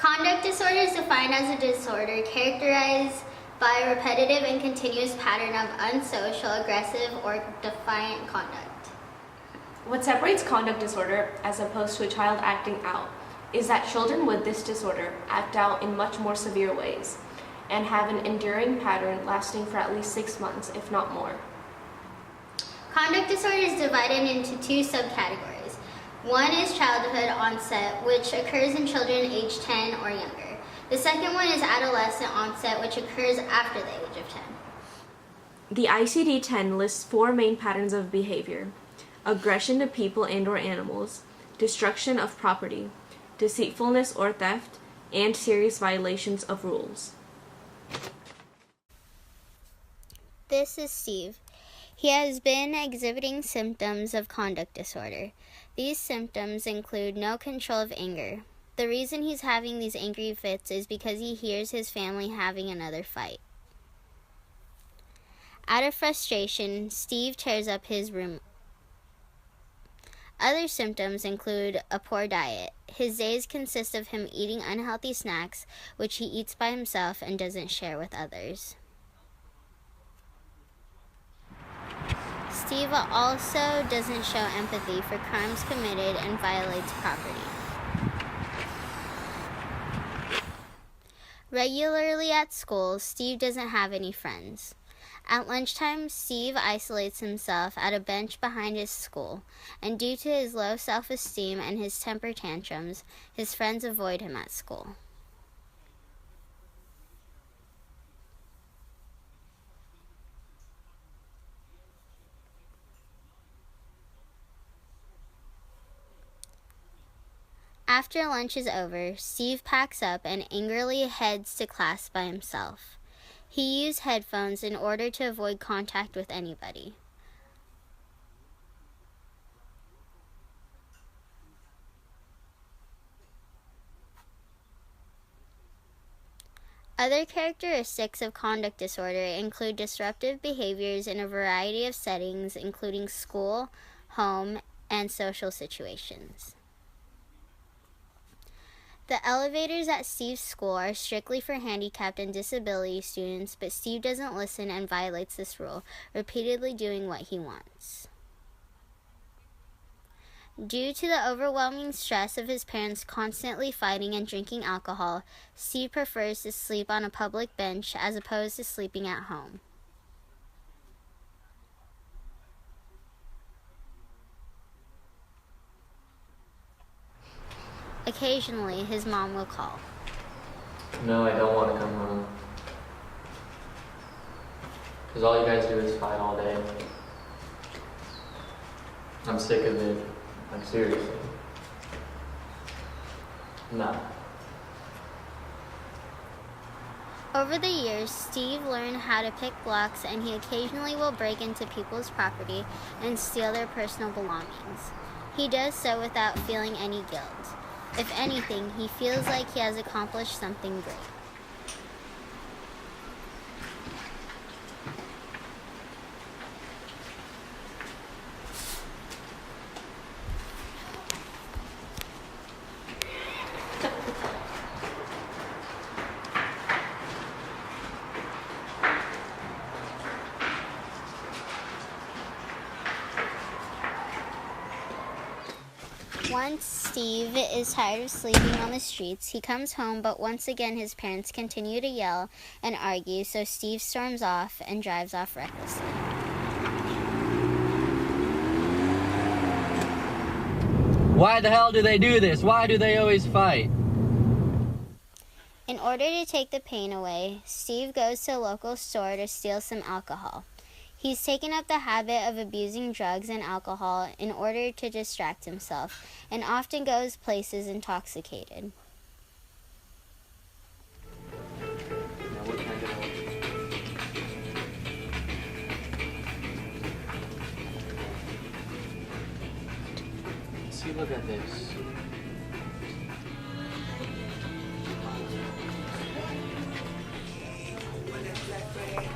Conduct disorder is defined as a disorder characterized by a repetitive and continuous pattern of unsocial, aggressive, or defiant conduct. What separates conduct disorder as opposed to a child acting out is that children with this disorder act out in much more severe ways and have an enduring pattern lasting for at least 6 months, if not more. Conduct disorder is divided into two subcategories. One is childhood onset, which occurs in children aged 10 or younger. The second one is adolescent onset, which occurs after the age of 10. The ICD-10 lists 4 main patterns of behavior: aggression to people and/or animals, destruction of property, deceitfulness or theft, and serious violations of rules. This is Steve. He has been exhibiting symptoms of conduct disorder. These symptoms include no control of anger. The reason he's having these angry fits is because he hears his family having another fight. Out of frustration, Steve tears up his room. Other symptoms include a poor diet. His days consist of him eating unhealthy snacks, which he eats by himself and doesn't share with others. Steve also doesn't show empathy for crimes committed and violates property. Regularly at school, Steve doesn't have any friends. At lunchtime, Steve isolates himself at a bench behind his school, and due to his low self-esteem and his temper tantrums, his friends avoid him at school. After lunch is over, Steve packs up and angrily heads to class by himself. He used headphones in order to avoid contact with anybody. Other characteristics of conduct disorder include disruptive behaviors in a variety of settings, including school, home, and social situations. The elevators at Steve's school are strictly for handicapped and disability students, but Steve doesn't listen and violates this rule, repeatedly doing what he wants. Due to the overwhelming stress of his parents constantly fighting and drinking alcohol, Steve prefers to sleep on a public bench as opposed to sleeping at home. Occasionally, his mom will call. No, I don't want to come home. Because all you guys do is fight all day. I'm sick of it. Like, seriously. No. Over the years, Steve learned how to pick locks, and he occasionally will break into people's property and steal their personal belongings. He does so without feeling any guilt. If anything, he feels like he has accomplished something great. Once Steve is tired of sleeping on the streets, he comes home, but once again his parents continue to yell and argue, so Steve storms off and drives off recklessly. Why the hell do they do this? Why do they always fight? In order to take the pain away, Steve goes to a local store to steal some alcohol. He's taken up the habit of abusing drugs and alcohol in order to distract himself, and often goes places intoxicated. See, look at this.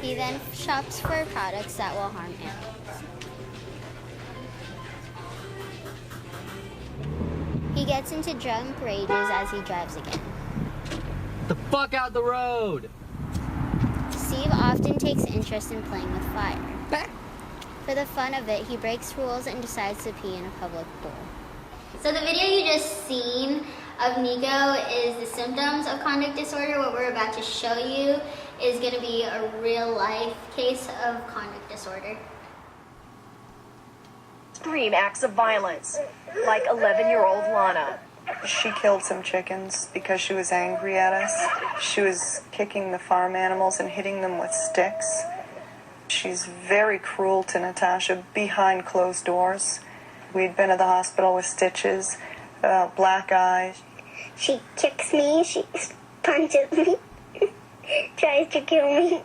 He then shops for products that will harm animals. He gets into drunk rages as he drives again. fuck out the road! Steve often takes interest in playing with fire. For the fun of it, he breaks rules and decides to pee in a public pool. So the video you just seen of Nico is the symptoms of conduct disorder. What we're about to show you is going to be a real life case of conduct disorder. Extreme acts of violence, like 11-year-old Lana. She killed some chickens because she was angry at us. She was kicking the farm animals and hitting them with sticks. She's very cruel to Natasha behind closed doors. We'd been at the hospital with stitches, black eyes. She kicks me, she punches me, tries to kill me.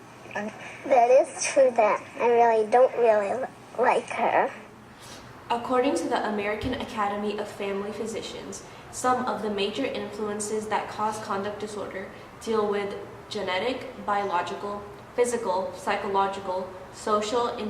That is true that I really don't like her. According to the American Academy of Family Physicians, some of the major influences that cause conduct disorder deal with genetic, biological, physical, psychological, social, environmental,